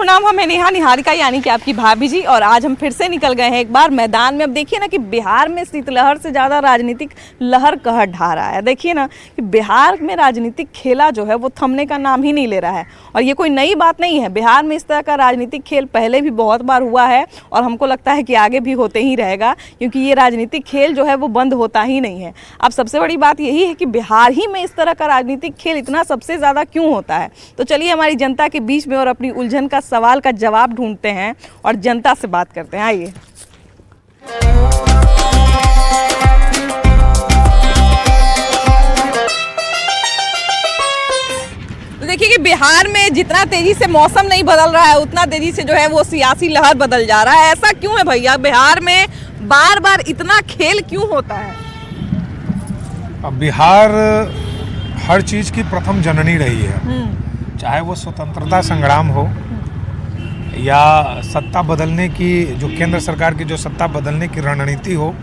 नाम है नेहा निहारिका यानी कि आपकी भाभी जी। और आज हम फिर से निकल गए हैं एक बार मैदान में। अब देखिए ना कि बिहार में शीतलहर से ज़्यादा राजनीतिक लहर कहर ढा रहा है। देखिए ना कि बिहार में राजनीतिक खेला जो है वो थमने का नाम ही नहीं ले रहा है। और ये कोई नई बात नहीं है, बिहार में इस तरह का राजनीतिक खेल पहले भी बहुत बार हुआ है और हमको लगता है कि आगे भी होते ही रहेगा, क्योंकि ये राजनीतिक खेल जो है वो बंद होता ही नहीं है। अब सबसे बड़ी बात यही है कि बिहार ही में इस तरह का राजनीतिक खेल इतना सबसे ज़्यादा क्यों होता है। तो चलिए हमारी जनता के बीच में और अपनी उलझन का सवाल का जवाब ढूंढते हैं और जनता से बात करते हैं। आइए। तो देखिए कि बिहार में जितना तेजी से मौसम नहीं बदल रहा है उतना तेजी से जो है वो सियासी लहर बदल जा रहा है। ऐसा क्यों है भैया? बिहार में बार बार इतना खेल क्यों होता है? अब बिहार हर चीज की प्रथम जननी रही है, चाहे वो स्वतंत्रता संग्राम हो या सत्ता बदलने की, जो केंद्र सरकार की जो सत्ता बदलने की रणनीति हो।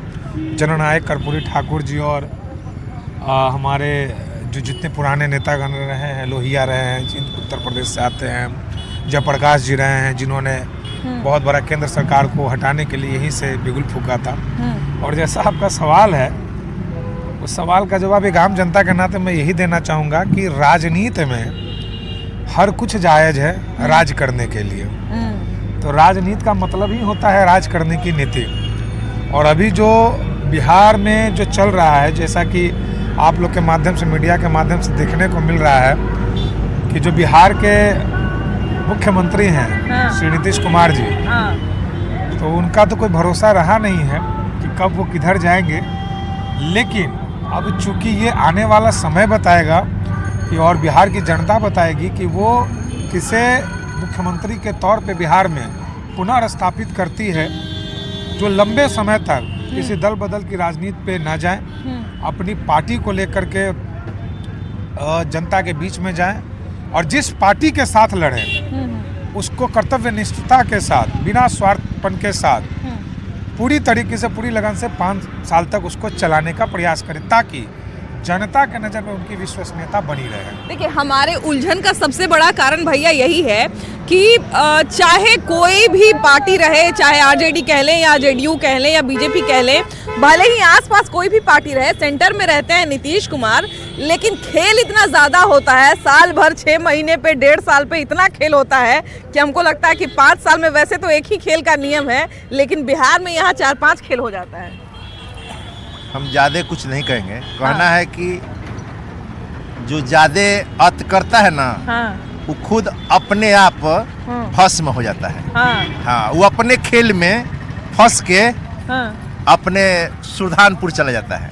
जननायक कर्पूरी ठाकुर जी और हमारे जो जितने पुराने नेतागण रहे हैं, लोहिया रहे हैं जिन उत्तर प्रदेश से आते हैं, जयप्रकाश जी रहे हैं जिन्होंने बहुत बड़ा केंद्र सरकार को हटाने के लिए यहीं से बिगुल फूका था। और जैसा आपका सवाल है, उस सवाल का जवाब एक आम जनता के नाते मैं यही देना चाहूँगा कि राजनीति में हर कुछ जायज़ है राज करने के लिए। तो राजनीति का मतलब ही होता है राज करने की नीति। और अभी जो बिहार में जो चल रहा है, जैसा कि आप लोग के माध्यम से, मीडिया के माध्यम से देखने को मिल रहा है कि जो बिहार के मुख्यमंत्री हैं श्री नीतीश कुमार जी, तो उनका तो कोई भरोसा रहा नहीं है कि कब वो किधर जाएंगे। लेकिन अब चूंकि ये आने वाला समय बताएगा कि और बिहार की जनता बताएगी कि वो किसे मुख्यमंत्री के तौर पे बिहार में पुनर्स्थापित करती है, जो लंबे समय तक किसी दल बदल की राजनीति पे ना जाए, अपनी पार्टी को लेकर के जनता के बीच में जाए और जिस पार्टी के साथ लड़े उसको कर्तव्यनिष्ठता के साथ, बिना स्वार्थपन के साथ, पूरी तरीके से, पूरी लगन से 5 साल तक उसको चलाने का प्रयास करें, ताकि जनता के नज़र में उनकी विश्वसनीयता बनी रहे। देखिए हमारे उलझन का सबसे बड़ा कारण भैया यही है कि चाहे कोई भी पार्टी रहे, चाहे आरजेडी कह लें या जेडीयू कह लें या बीजेपी कह लें, भले ही आसपास कोई भी पार्टी रहे, सेंटर में रहते हैं नीतीश कुमार, लेकिन खेल इतना ज़्यादा होता है। साल भर 6 महीने पे, 1.5 साल पे इतना खेल होता है कि हमको लगता है कि 5 साल में वैसे तो एक ही खेल का नियम है, लेकिन बिहार में यहाँ 4-5 खेल हो जाता है। हम ज़्यादा कुछ नहीं कहेंगे, कहना है कि जो ज़्यादा अत करता है ना, वो खुद अपने आप भस्म हो जाता है। हाँ, वो अपने खेल में फंस के अपने सुल्तानपुर चला जाता है।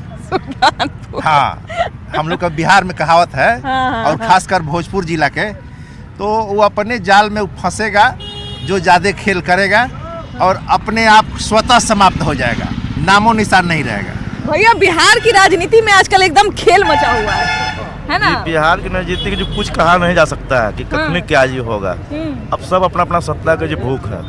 हाँ, हम लोग का बिहार में कहावत है, और खासकर भोजपुर जिला के, तो वो अपने जाल में फंसेगा जो ज़्यादा खेल करेगा और अपने आप स्वतः समाप्त हो जाएगा, नामो निशान नहीं रहेगा। भैया बिहार की राजनीति में आजकल एकदम खेल मचा हुआ है ना? बिहार की राजनीति की जो कुछ कहा नहीं जा सकता है कि कखने क्या जी होगा। अब सब अपना अपना सत्ता का जो भूख है,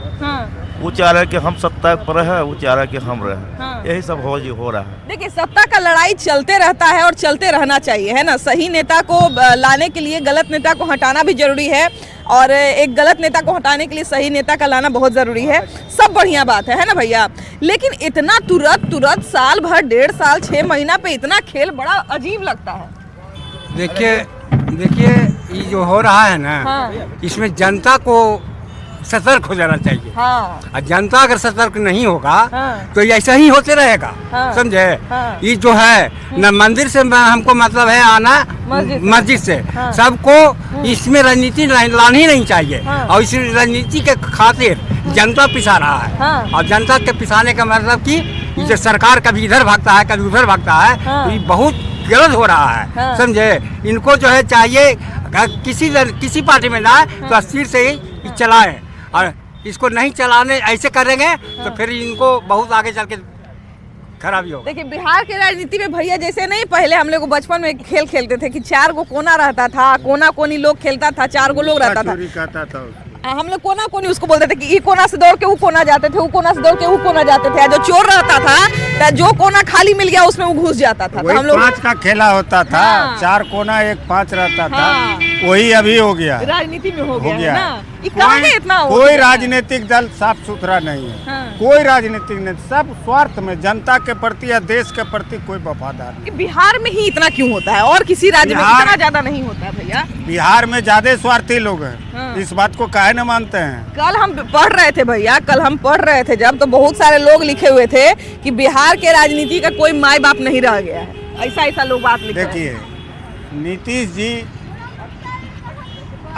वो चाह रहे कि हम सत्ता पर है, वो चाह रहे कि हम रहे, यही सब हो रहा है। देखिए सत्ता का लड़ाई चलते रहता है और चलते रहना चाहिए, है ना? सही नेता को लाने के लिए गलत नेता को हटाना भी जरूरी है, और एक गलत नेता को हटाने के लिए सही नेता का लाना बहुत ज़रूरी है। सब बढ़िया बात है ना भैया? लेकिन इतना तुरंत साल भर, 1.5 साल, 6 महीना पे इतना खेल बड़ा अजीब लगता है। देखिए ये जो हो रहा है ना, इसमें जनता को सतर्क हो जाना चाहिए। और जनता अगर सतर्क नहीं होगा तो ऐसा ही होते रहेगा, समझे? ये जो है न मंदिर से हमको मतलब है आना, मस्जिद से सबको इसमें राजनीति लानी नहीं चाहिए। और इस राजनीति के खातिर जनता पिसा रहा है, और जनता के पिसाने का मतलब कि जो सरकार कभी इधर भागता है कभी उधर भागता है, तो ये बहुत गलत हो रहा है, समझे? इनको जो है चाहिए किसी पार्टी में ना तो अस्थिर से ही चलाएं, और इसको नहीं चलाने ऐसे करेंगे तो फिर इनको बहुत आगे चल के खराबी होगा। देखिए बिहार की राजनीति में भैया जैसे नहीं, पहले हम लोग बचपन में खेल खेलते थे कि 4 गो कोना रहता था, कोना कोनी लोग खेलता था, 4 गो लोग रहता था। हम लोग कोना कोनी उसको बोलते थे कि ये कोना से दौड़ के वो कोना जाते थे, वो कोना से दौड़ के वो कोना जाते थे। जो चोर रहता था तो जो कोना खाली मिल गया उसमें वो घुस जाता था। तो हम लोग 5 का खेला होता था। हाँ। 4 कोना 1 5 रहता था। हाँ। वही अभी हो गया, राजनीति में हो गया है गया। ना। ये कहाँ गए इतना हो कोई गया? राजनीतिक दल साफ सुथरा नहीं है। हाँ। कोई राजनीतिक नहीं, सब स्वार्थ में, जनता के प्रति या देश के प्रति कोई वफादार नहीं। कि बिहार में ही इतना क्यों होता है और किसी राज्य में बिहार- इतना ज्यादा नहीं होता है भैया? बिहार में ज्यादा स्वार्थी लोग हैं। हाँ। इस बात को काहे न मानते हैं? कल हम पढ़ रहे थे भैया, कल हम पढ़ रहे थे जब, तो बहुत सारे लोग लिखे हुए थे कि बिहार के राजनीति का कोई माई बाप नहीं रह गया है। ऐसा लोग बात लिख रहे हैं। देखिए, नीतीश जी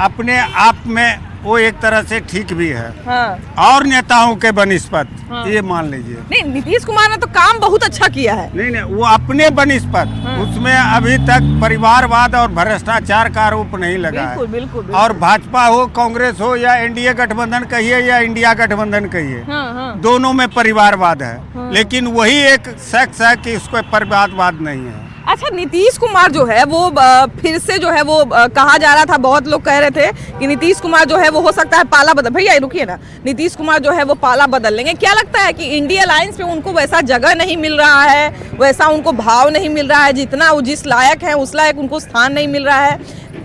अपने आप में वो एक तरह से ठीक भी है, हाँ। और नेताओं के बनिस्पत हाँ। ये मान लीजिए। नहीं, नीतीश कुमार ने तो काम बहुत अच्छा किया है। नहीं, वो अपने बनिस्पत, हाँ। उसमें अभी तक परिवारवाद और भ्रष्टाचार का आरोप नहीं लगा बिल्कुल, है। बिल्कुल। और भाजपा हो, कांग्रेस हो, या एनडीए गठबंधन कहिए या इंडिया गठबंधन कहिए, हाँ, हाँ। दोनों में परिवारवाद है। हाँ। लेकिन वही एक शख्स है कि इसको परिवारवाद नहीं है। अच्छा, नीतीश कुमार जो है वो फिर से जो है वो कहा जा रहा था, बहुत लोग कह रहे थे कि नीतीश कुमार जो है वो हो सकता है पाला बदल। भैया रुकिए ना, नीतीश कुमार जो है वो पाला बदल लेंगे। क्या लगता है कि इंडिया अलायंस में उनको वैसा जगह नहीं मिल रहा है, वैसा उनको भाव नहीं मिल रहा है, जितना वो जिस लायक है उस लायक उनको स्थान नहीं मिल रहा है?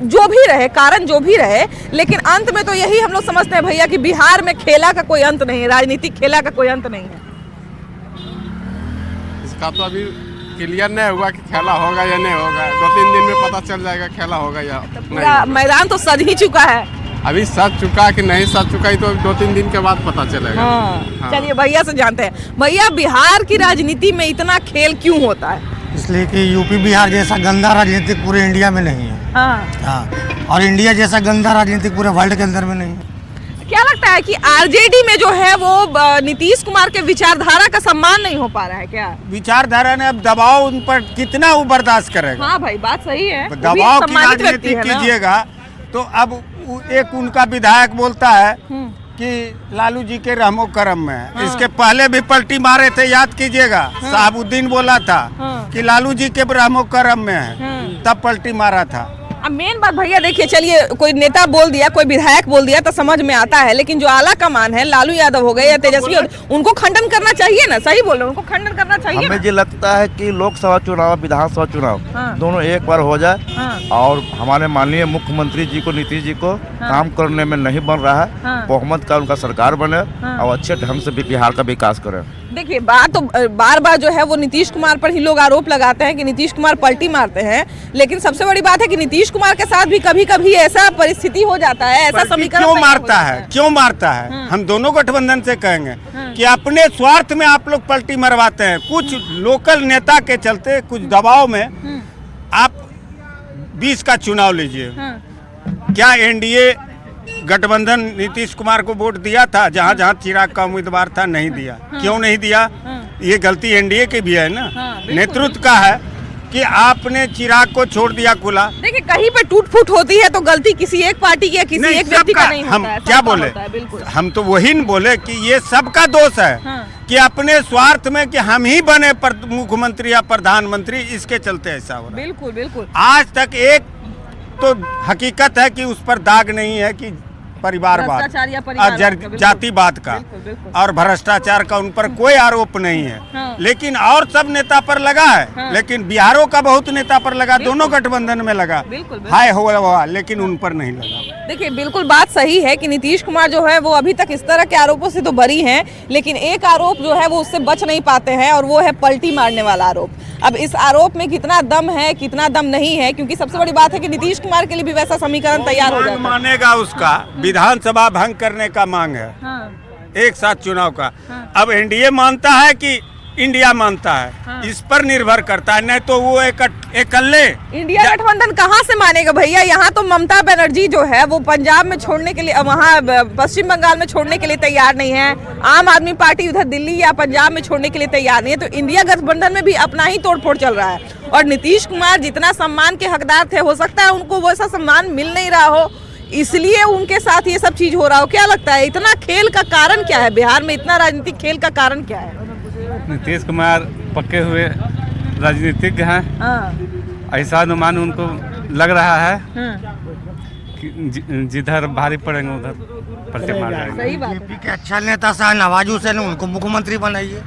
जो भी रहे कारण, जो भी रहे, लेकिन अंत में तो यही हम लोग समझते हैं भैया कि बिहार में खेला का कोई अंत नहीं है, राजनीतिक खेला का कोई अंत नहीं है। इसका तो अभी क्लियर नहीं हुआ कि खेला होगा या नहीं होगा। 2-3 दिन में पता चल जाएगा खेला होगा या पूरा नहीं। मैदान तो सज ही चुका है। अभी सज चुका कि नहीं सज चुका, ये तो 2-3 दिन के बाद पता चलेगा। हाँ। चलिए भैया से जानते हैं। भैया, बिहार की राजनीति में इतना खेल क्यों होता है? इसलिए कि यूपी बिहार जैसा गंदा राजनीतिक पूरे इंडिया में नहीं है। हाँ। और इंडिया जैसा गंदा राजनीतिक पूरे वर्ल्ड के अंदर में नहीं है। क्या लगता है कि आरजेडी में जो है वो नीतीश कुमार के विचारधारा का सम्मान नहीं हो पा रहा है क्या? विचारधारा ने अब दबाव उन पर कितना वो बर्दाश्त करेगा? हाँ भाई, बात सही है। वो भी दबाव की सम्मानित व्यक्ति राजनीति है ना। कीजिएगा तो अब एक उनका विधायक बोलता है कि लालू जी के रहमो करम में है। इसके पहले भी पलटी मारे थे, याद कीजिएगा। साहबुद्दीन बोला था कि लालू जी के रहमो करम में है, तब पलटी मारा था। अब मेन बात भैया देखिए, चलिए कोई नेता बोल दिया, कोई विधायक बोल दिया तो समझ में आता है, लेकिन जो आला कमान है, लालू यादव हो गए या तेजस्वी, उनको खंडन करना चाहिए ना। सही बोल रहे हैं, उनको खंडन करना चाहिए ना। हमें ये लगता है कि लोकसभा चुनाव, विधानसभा चुनाव दोनों एक बार हो जाए और हमारे माननीय मुख्यमंत्री जी को, नीतीश जी को काम करने में नहीं बन रहा है, बहुमत का उनका सरकार बने और अच्छे ढंग से बिहार का विकास करें। देखिए, बात तो बार बार जो है वो नीतीश कुमार पर ही लोग आरोप लगाते हैं कि नीतीश कुमार पलटी मारते हैं, लेकिन सबसे बड़ी बात है कि नीतीश कुमार के साथ भी कभी कभी ऐसा परिस्थिति हो जाता है, ऐसा समीकरण क्यों तैयार हो मारता जाता है? क्यों मारता है? हम दोनों गठबंधन से कहेंगे कि अपने स्वार्थ में आप लोग पलटी मरवाते हैं। कुछ लोकल नेता के चलते, कुछ दबाव में आप 20 का चुनाव लीजिए। क्या एनडीए गठबंधन नीतीश कुमार को वोट दिया था? जहाँ जहाँ चिराग का उम्मीदवार था नहीं दिया। क्यों नहीं दिया? ये गलती एनडीए की भी है ना, नेतृत्व का है कि आपने चिराग को छोड़ दिया खुला। देखिए, कहीं पे टूट फूट होती है तो गलती किसी एक पार्टी की या किसी एक व्यक्ति का नहीं होता हम है। क्या सबका बोले? होता है, बिल्कुल। हम तो वही न बोले कि ये सबका दोष है कि अपने स्वार्थ में कि हम ही बने मुख्यमंत्री या प्रधानमंत्री, इसके चलते ऐसा हो रहा है। बिल्कुल, बिल्कुल। आज तक एक तो हकीकत है कि उस पर दाग नहीं है कि परिवारवाद भ्रष्टाचार या परिवारवाद का, बिल्कुल। जातिवाद का बिल्कुल, बिल्कुल। और भ्रष्टाचार का उन पर कोई आरोप नहीं है। हाँ। लेकिन और सब नेता पर लगा है। हाँ। लेकिन बिहारों का बहुत नेता पर लगा, दोनों गठबंधन में लगा। बिल्कुल, बिल्कुल। हाय हुआ, लेकिन उन पर नहीं लगा। देखिए, बिल्कुल बात सही है कि नीतीश कुमार जो है वो अभी तक इस तरह के आरोपों से तो बरी हैं, लेकिन एक आरोप जो है वो उससे बच नहीं पाते हैं, और वो है पलटी मारने वाला आरोप। अब इस आरोप में कितना दम है, कितना दम नहीं है, क्योंकि सबसे बड़ी बात है कि नीतीश कुमार के लिए भी वैसा समीकरण तैयार हो जाता है। मानेगा उसका विधानसभा भंग करने का मांग है, एक साथ चुनाव का। अब एनडीए मानता है कि इंडिया मानता है, इस पर निर्भर करता है। नहीं तो वो इकल्ले इंडिया गठबंधन कहाँ से मानेगा भैया? यहाँ तो ममता बनर्जी जो है वो पंजाब में छोड़ने के लिए, वहाँ पश्चिम बंगाल में छोड़ने के लिए तैयार नहीं है। आम आदमी पार्टी उधर दिल्ली या पंजाब में छोड़ने के लिए तैयार नहीं है। तो इंडिया गठबंधन में भी अपना ही तोड़फोड़ चल रहा है, और नीतीश कुमार जितना सम्मान के हकदार थे, हो सकता है उनको वैसा सम्मान मिल नहीं रहा हो, इसलिए उनके साथ ये सब चीज हो रहा हो। क्या लगता है, इतना खेल का कारण क्या है? बिहार में इतना राजनीतिक खेल का कारण क्या है? नीतीश कुमार पक्के हुए राजनीतिज्ञ हैं, ऐसा अनुमान उनको लग रहा है कि जिधर भारी पड़ेंगे उधर पलटे मार जाएंगे। सही बात है। बीजेपी के अच्छा नेता शाहनवाज हुसैन उनको मुख्यमंत्री बनाइए।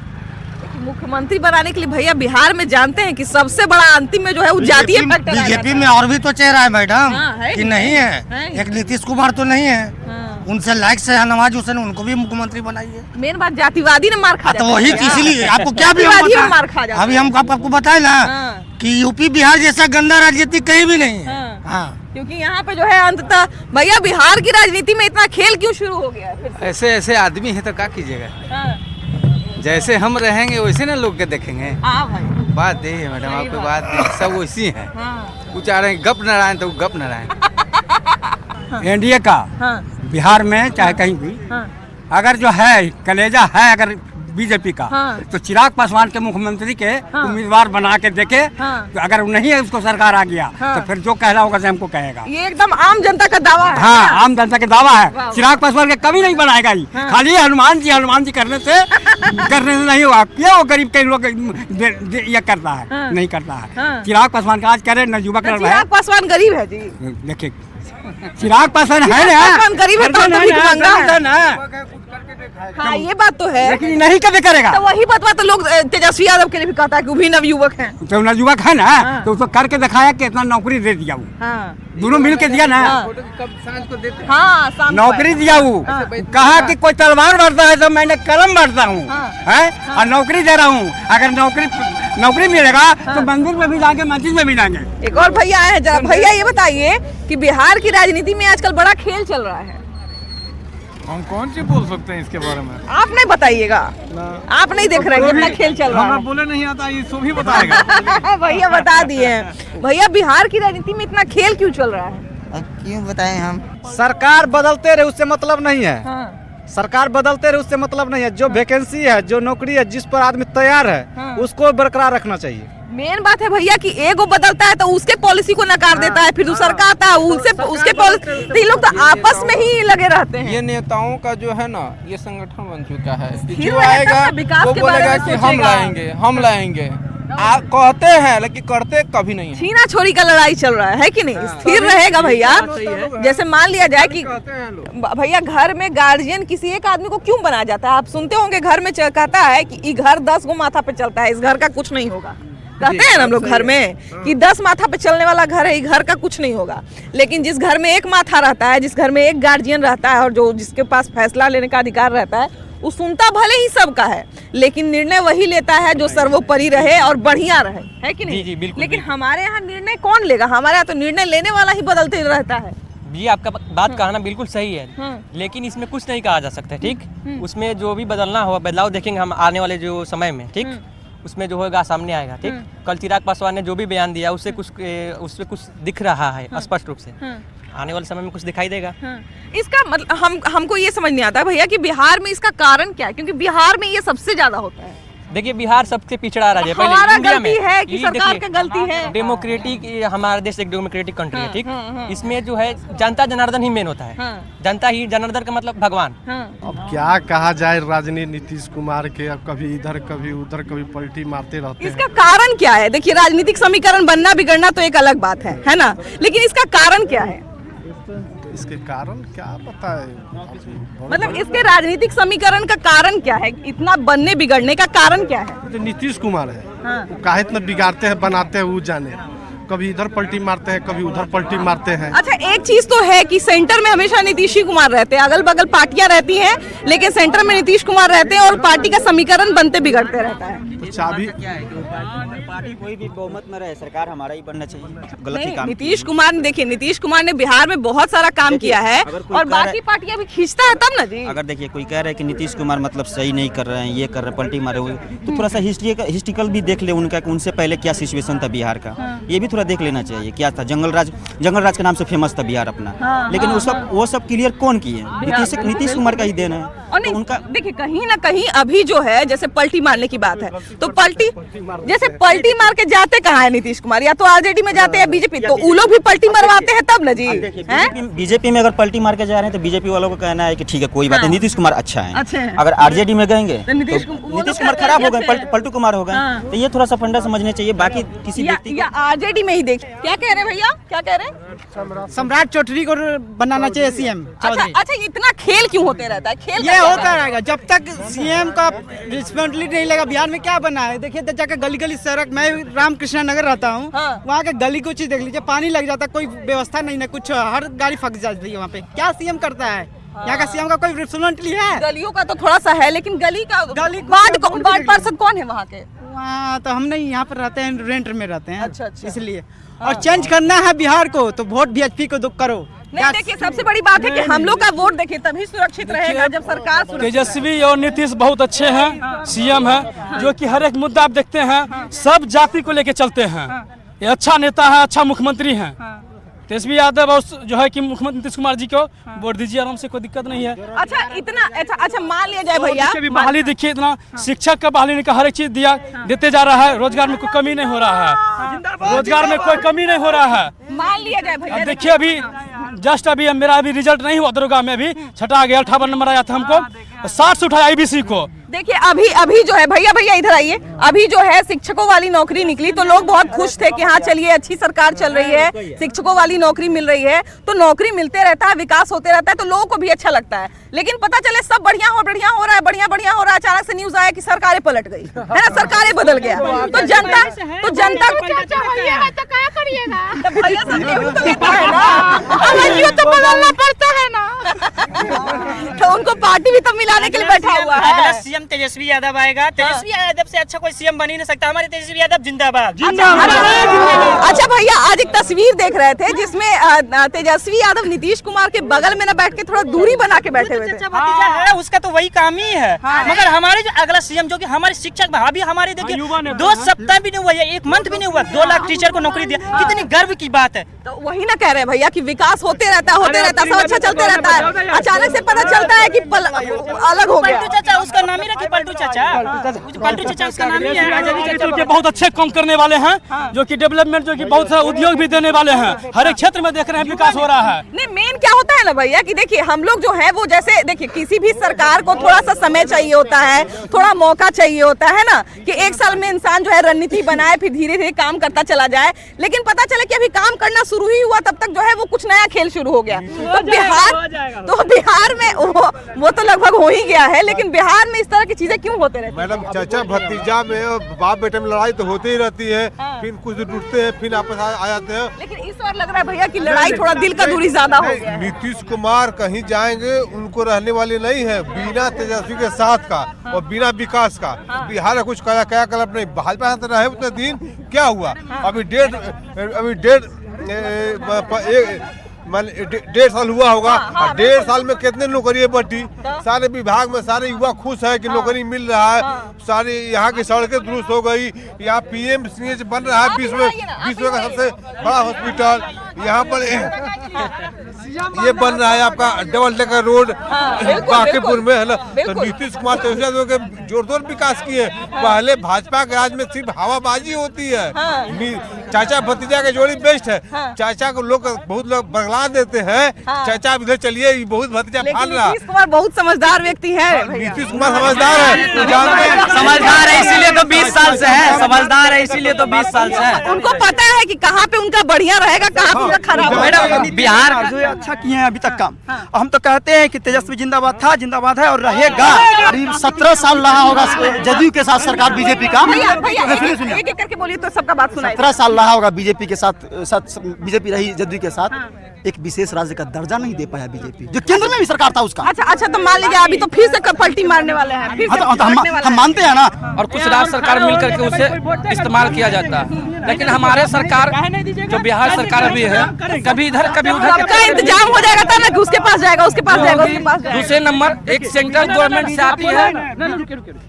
मुख्यमंत्री बनाने के लिए भैया बिहार में जानते हैं कि सबसे बड़ा अंतिम में जो है वो जातीय फैक्टर आ बीजेपी जाता में और भी तो चेहरा है मैडम, हाँ, है कि कि? नहीं है? है। एक नीतीश कुमार तो नहीं है, हाँ। उनसे लायक शाहनवाज हुसैन उनको भी मुख्यमंत्री बनाइए। मेन बात जातिवादी ने मार खा तो वही जाता है। इसीलिए आपको क्या भी जातिवादी ने मार खा जाता अभी है। हम आपको बताए ना हाँ। कि यूपी बिहार जैसा गंदा राजनीति कहीं भी नहीं है। हाँ। हाँ। क्योंकि यहाँ पे जो है अंततः भैया बिहार की राजनीति में इतना खेल क्यों शुरू हो गया है फिर से? ऐसे ऐसे आदमी है तो क्या कीजिएगा, हाँ। जैसे हम रहेंगे वैसे ना लोग के देखेंगे। हाँ भाई। बात यही है मैडम, सही आपकी बात। बात नहीं, सब वैसी है। हाँ। वो चाह रहे हैं गप नारायण तो गप नारायण। एनडीए का हाँ। बिहार में चाहे कहीं भी हाँ। अगर जो है कलेजा है अगर बीजेपी का, हाँ। तो चिराग पासवान के मुख्यमंत्री के हाँ। उम्मीदवार बना के देखे। हाँ। तो अगर नहीं है उसको सरकार आ गया हाँ। तो फिर जो कहना होगा से हमको कहेगा। ये एकदम आम जनता का दावा है। हाँ, आम जनता के दावा वाह, है। वाह। चिराग पासवान के कभी नहीं बनाएगा ही। हाँ। खाली हनुमान जी करने से नहीं हुआ। क्या वो गरीब के लोग ये करता है? हाँ। नहीं करता है। हाँ। चिराग पासवान का आज करे न युवक लड़ रहा है। चिराग पासवान गरीब है जी। देखिए चिराग पासवान है ना, पासवान गरीब है तो करते भीख नहीं मांग रहा है। करते ना। हाँ ये बात तो है। लेकिन नहीं कभी करेगा। तो वही बतवा तो लोग तेजस्वी यादव के लिए भी कहता है कि वो भी नवयुवक हैं। तो न युवक है ना, हाँ। तो उसको करके दिखाया कि इतना नौकरी दे दिया वो। हाँ। दोनों मिल के दिया ना। हाँ। हाँ, शाम को नौकरी आए। दिया वो। हाँ। कहा कि कोई तलवार मारता है तो मैंने कलम मारता हूँ। हाँ। है और नौकरी दे रहा हूँ। अगर नौकरी मिलेगा तो मंदिर में भी जाएंगे, मस्जिद में भी जाएंगे। एक और भैया आए हैं, जरा भैया ये बताइए कि बिहार की राजनीति में आजकल बड़ा खेल चल रहा है। हम कौन सी बोल सकते हैं इसके बारे में? आप नहीं बताइएगा, आप नहीं देख रहे हैं कितना खेल चल रहा है। बोले नहीं आता, ये सो भी बताएगा। भैया बता दिए हैं। भैया बिहार की राजनीति में इतना खेल क्यों चल रहा है? क्यों बताएं हम? सरकार बदलते रहे उससे मतलब नहीं है। हाँ। सरकार बदलते रहे उससे मतलब नहीं है। जो वैकेंसी है, जो नौकरी है, जिस पर आदमी तैयार है, हाँ। उसको बरकरार रखना चाहिए। मेन बात है भैया कि एगो बदलता है तो उसके पॉलिसी को नकार देता है, फिर दूसरा का आता है उसके पॉलिसी। तो ये लोग तो आपस में ही लगे रहते हैं। ये नेताओं का जो है ना, ये संगठन बन चुका है। फिर जो वो नेता आएगा विकास वो के बारे बोलेगा में कि हम सोचेगा। लाएंगे, हम लाएंगे। आप कहते हैं लेकिन करते कभी नहीं है। छीना छोरी का लड़ाई चल रहा है कि नहीं? स्थिर रहेगा भैया। जैसे मान लिया जाए कि भैया घर में गार्जियन किसी एक आदमी को क्यों बनाया जाता है? आप सुनते होंगे घर में कहता है कि ये घर 10 गो माथा पे चलता है, इस घर का कुछ नहीं होगा। कहते हैं ना हम लोग घर में कि 10 माथा पे चलने वाला घर है, घर का कुछ नहीं होगा। लेकिन जिस घर में एक माथा रहता है, जिस घर में एक गार्जियन रहता है और जो जिसके पास फैसला लेने का अधिकार रहता है, वो सुनता भले ही सबका है लेकिन निर्णय वही लेता है जो सर्वोपरि रहे और बढ़िया रहे, है कि नहीं? जी, बिल्कुल, लेकिन हमारे यहाँ निर्णय कौन लेगा? हमारे यहाँ तो निर्णय लेने वाला ही बदलते रहता है। जी आपका बात कहना बिल्कुल सही है, लेकिन इसमें कुछ नहीं कहा जा सकता। ठीक, उसमें जो भी बदलना हो, बदलाव देखेंगे हम आने वाले जो समय में। ठीक, उसमें जो होगा सामने आएगा। ठीक, कल चिराग पासवान ने जो भी बयान दिया उससे कुछ दिख रहा है स्पष्ट रूप से। आने वाले समय में कुछ दिखाई देगा। इसका मतलब हमको ये समझ नहीं आता भैया कि बिहार में इसका कारण क्या है, क्योंकि बिहार में ये सबसे ज्यादा होता है। देखिए बिहार सबसे पिछड़ा राज्य है। हमारा पहले इंडिया गलती में है कि सरकार का गलती है? डेमोक्रेटिक, हमारा देश एक डेमोक्रेटिक कंट्री है। ठीक, इसमें जो है जनता जनार्दन ही मेन होता है। जनता ही, जनार्दन का मतलब भगवान। अब क्या कहा जाए, राजनीति नीतीश कुमार के अब कभी इधर कभी उधर कभी पलटी मारते रहते हैं। इसका कारण क्या है? देखिए राजनीतिक समीकरण बनना बिगड़ना तो एक अलग बात है ना, लेकिन इसका कारण क्या है? इसके कारण क्या बताए? मतलब इसके राजनीतिक समीकरण का कारण क्या है? इतना बनने बिगड़ने का कारण क्या है? जो नीतीश कुमार है, हाँ। वो काहे इतना बिगाड़ते हैं, बनाते हैं, वो जाने। कभी इधर पलटी मारते हैं, कभी उधर पलटी मारते हैं। अच्छा, एक चीज तो है कि सेंटर में हमेशा नीतीश ही कुमार रहते हैं, अगल बगल पार्टियां रहती हैं लेकिन सेंटर में नीतीश कुमार रहते हैं और पार्टी का समीकरण बनते बिगड़ते रहता है। तो चाबी पार्टी कोई भी बहुमत में रहे, सरकार हमारा ही बनना चाहिए। गलत ही नहीं, काम नीतीश कुमार ने, देखिए नीतीश कुमार ने बिहार में बहुत सारा काम किया है और बाकी पार्टियां भी खींचता है तब ना जी। अगर देखिए कोई कह रहा है कि नीतीश कुमार मतलब सही नहीं कर रहे हैं, ये कर रहे हैं, पलटी मारे हुए, तो थोड़ा सा हिस्ट्रिकल भी देख ले उनका कि उनसे पहले क्या सिचुएशन था बिहार का। ये भी थोड़ा देख लेना चाहिए। क्या था, जंगल राज के नाम से फेमस था बिहार अपना। लेकिन वो सब क्लियर कौन किए? नीतीश कुमार का ही देन है। और नहीं उनका देखिए कहीं ना कहीं अभी जो है जैसे पलटी मारने की बात है तो पलटी मार के जाते कहाँ है नीतीश कुमार, या तो आरजेडी में जाते हैं बीजेपी, तो वो लोग भी पलटी मरवाते हैं तब ना जी। बीजेपी में अगर पलटी मार के जा रहे हैं तो बीजेपी वालों को कहना है कि ठीक है कोई बात नहीं, नीतीश कुमार अच्छा है। अगर आरजेडी में गएंगे तो नीतीश कुमार खराब हो गए, पलटू कुमार हो गए। तो ये थोड़ा सा फंडा समझने चाहिए, बाकी किसी व्यक्ति या आरजेडी में ही देख। क्या कह रहे भैया, क्या कह रहे हैं? सम्राट चौधरी को बनाना चाहिए सीएम। अच्छा इतना खेल क्यों होते रहता है? खेल ये होता रहेगा जब तक सीएम का रिस्पॉन्सिबिलिटी नहीं लेगा। बिहार में क्या बना है देखिए, जाकर गली गली सड़क, मैं रामकृष्ण नगर रहता हूँ, वहाँ के गली कुछ देख लीजिए, पानी लग जाता है, कोई व्यवस्था नहीं है, कुछ हर गाड़ी फंस जाती है वहाँ पे। क्या सीएम करता है? यहाँ का सीएम का कोई रिस्पॉन्सिबिलिटी है? गलियों का तो थोड़ा सा है, लेकिन गली वार्ड पार्षद कौन है वहाँ के? वहाँ तो हम नहीं, यहाँ पर रहते हैं, रेंट में रहते हैं। अच्छा। इसलिए और चेंज करना है बिहार को तो वोट बीएचपी को करो। नहीं देखिए, सबसे बड़ी बात है कि हम लोग का वोट देखिए तभी सुरक्षित रहेगा जब सरकार। तेजस्वी और नीतीश बहुत अच्छे हैं, सीएम है, जो कि हर एक मुद्दा आप देखते हैं सब जाति को लेके चलते हैं। ये अच्छा नेता है, अच्छा मुख्यमंत्री है। तेजस्वी यादव और जो है कि मुख्यमंत्री नीतीश कुमार जी को वोट दीजिए आराम से, कोई दिक्कत नहीं है। अच्छा इतना अच्छा मान लिया जाए भैया, बहाली देखिए, इतना शिक्षक का बहाली का हर एक चीज देते जा रहा है, रोजगार में कोई कमी नहीं हो रहा है, रोजगार में कोई कमी नहीं हो रहा है। मान लिया जाए भैया, देखिए अभी जस्ट अभी मेरा अभी रिजल्ट नहीं हुआ दरोगा में, अभी छटा गया, 58 नंबर आया था हमको, 60 से उठाया आईबीसी को। देखिए अभी जो है भैया इधर आइए, अभी जो है शिक्षकों वाली नौकरी निकली तो लोग बहुत खुश थे कि हाँ चलिए अच्छी सरकार चल रही है, शिक्षकों वाली नौकरी मिल रही है, तो नौकरी मिलते रहता है, विकास होते रहता है, तो लोगों को भी अच्छा लगता है। लेकिन पता चले सब बढ़िया हो रहा है, बढ़िया हो रहा है, अचानक से न्यूज आया कि सरकारें पलट गई है ना, सरकारें बदल गया, तो जनता क्या करिएगा, तो बदलना पड़ता है ना, तो उनको पार्टी भी तो मिलाने के लिए बैठा हुआ है। सीएम तेजस्वी यादव आएगा, तेजस्वी यादव से अच्छा कोई सीएम बन ही नहीं सकता। हमारे तेजस्वी यादव जिंदाबाद। अच्छा भैया, आज एक तस्वीर देख रहे थे जिसमें तेजस्वी यादव नीतीश कुमार के बगल में न बैठ के थोड़ा दूरी बना के बैठे हुए थे। भतीजा है, उसका तो वही काम ही है। मगर हमारे जो अगला सीएम जो कि हमारे शिक्षक भाभी हमारे देखिए 2 सप्ताह भी नहीं हुआ, 1 मंथ भी नहीं हुआ, 2 लाख टीचर को नौकरी दिया, कितनी गर्व की बात है। तो वही ना कह रहे भैया कि विकास होते रहता है, सब अच्छा चलते रहता है, अचानक से पता चलता है कि अलग हो गया। पलटू चाचा उसका नाम ही रखिए, पलटू चाचा उसका नाम ही है। बहुत अच्छे काम करने वाले हैं, जो कि डेवलपमेंट, जो कि बहुत सारा उद्योग भी देने वाले हैं, हर एक क्षेत्र में देख रहे हैं विकास हो रहा है। नहीं मेन क्या होता है ना भैया कि देखिए हम लोग जो है वो जैसे देखिए किसी भी सरकार को थोड़ा सा समय चाहिए होता है, थोड़ा मौका चाहिए होता है ना, कि 1 साल में इंसान जो है रणनीति बनाए, फिर धीरे धीरे काम करता चला जाए। लेकिन पता चले कि अभी काम करना शुरू ही हुआ, तब तक जो है वो कुछ नया खेल शुरू हो गया। तो बिहार में वो तो लगभग हो ही गया है, लेकिन बिहार में इस तरह की चीजें क्यों होते रहती है? मैडम चाचा भतीजा में बाप बेटे में लड़ाई तो होती ही रहती है, फिर कुछ टूटते हैं, फिर आपस आ जाते हैं। लेकिन इस बार लग रहा है भैया कि लड़ाई थोड़ा दिल का दूरी ज्यादा हो गया है। नीतीश कुमार कहीं जाएंगे उनको रहने वाले नहीं है, बिना तेजस्वी के साथ का और बिना विकास का बिहार में कुछ क्या कल्प नहीं। भाजपा साथ रहे उतने दिन क्या हुआ? अभी डेढ़ साल हुआ होगा, 1.5 साल में कितने नौकरी बढ़ी? सारे विभाग में सारे युवा खुश है कि नौकरी मिल रहा है, सारी यहाँ की सड़कें दुरुस्त हो गई, यहाँ PMCH बन रहा है, विश्व का सबसे बड़ा हॉस्पिटल, यहाँ पर ये बन रहा है आपका डबल डेकर रोड बांकीपुर में, है ना। तो नीतीश कुमार के जोरदार विकास किए। पहले भाजपा के राज में सिर्फ हवाबाजी होती है, चाचा भतीजा के जोड़ी बेस्ट है। चाचा को लोग बहुत लोग बगला देते हैं, चाचा इधर चलिए, बहुत भतीजा फाल रहा। नीतीश कुमार बहुत समझदार व्यक्ति है। नीतीश कुमार समझदार है, समझदार है इसीलिए तो 20 साल से है, समझदार है इसीलिए तो 20 साल से है। उनको पता है कि कहाँ पे उनका बढ़िया रहेगा, कहाँ पे उनका खराब होगा। बिहार अच्छा किए हैं अभी तक काम। हम तो कहते हैं कि तेजस्वी जिंदाबाद था, जिंदाबाद है और रहेगा। करीब 17 साल रहा होगा जदयू के साथ सरकार बीजेपी का। एक करके बोलिए तो सबका बात सुनाइए। 17 साल रहा होगा बीजेपी के साथ बीजेपी रही जदयू के साथ। एक विशेष राज्य का दर्जा नहीं दे पाया बीजेपी, जो केंद्र में भी सरकार था उसका। अच्छा तो मान लीजिए अभी तो फिर से पलटी मारने वाले हैं, हम मानते हैं ना। और कुछ राज्य सरकार मिलकर के उसे इस्तेमाल किया जाता है। लेकिन हमारे सरकार जो बिहार सरकार अभी है, कभी इधर कभी उधर सबका इंतजाम हो जाएगा तब ना कि उसके पास जाएगा, उसके पास जाएगा, उसके पास जाएगा। दूसरे नंबर एक सेंट्रल गवर्नमेंट से आती है,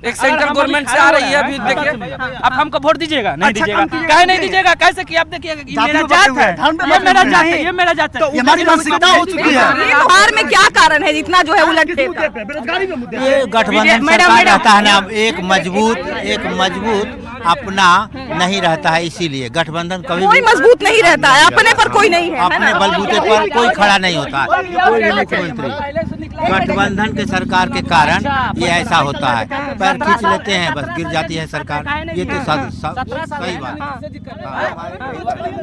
एक सेंट्रल गवर्नमेंट से आ रही है। अभी देखिए, आप हमको वोट दीजिएगा, नहीं दीजिएगा, काहे नहीं दीजिएगा, कैसे कि आप देखिए मेरा जात है, ये मेरा जात है, ये मेरा जात है, हमारी मानसिकता हो चुकी है। बिहार में क्या कारण है इतना जो है उलटफेर का? ये गठबंधन सरकार रहता है ना, एक मजबूत अपना नहीं रहता है, इसीलिए गठबंधन कभी कोई मजबूत नहीं रहता है, अपने पर कोई नहीं है, अपने बलबूते पर कोई खड़ा नहीं होता, कोई भी मुख्यमंत्री। गठबंधन के सरकार के कारण ये ऐसा होता है, पैर खींच लेते हैं, बस गिर जाती है सरकार। ये तो सही बात है।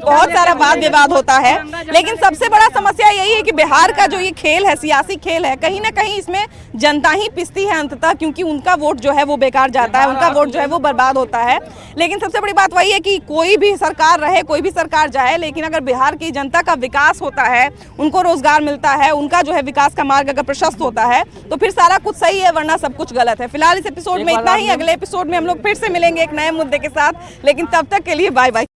बहुत सारा वाद विवाद होता है, लेकिन सबसे बड़ा समस्या यही है कि बिहार का जो ये खेल है, सियासी खेल है, कहीं ना कहीं इसमें जनता ही पिसती है अंततः, क्योंकि उनका वोट जो है वो बेकार जाता है, उनका वोट जो है वो बर्बाद होता है। लेकिन सबसे बड़ी बात वही है कि कोई भी सरकार रहे, कोई भी सरकार जाए, लेकिन अगर बिहार की जनता का विकास होता है, उनको रोजगार मिलता है, उनका जो है विकास का मार्ग अगर प्रशस्त होता है, तो फिर सारा कुछ सही है, वरना सब कुछ गलत है। फिलहाल इस एपिसोड में इतना ही। अगले एपिसोड में हम लोग फिर से मिलेंगे एक नए मुद्दे के साथ, लेकिन तब तक के लिए बाय बाय।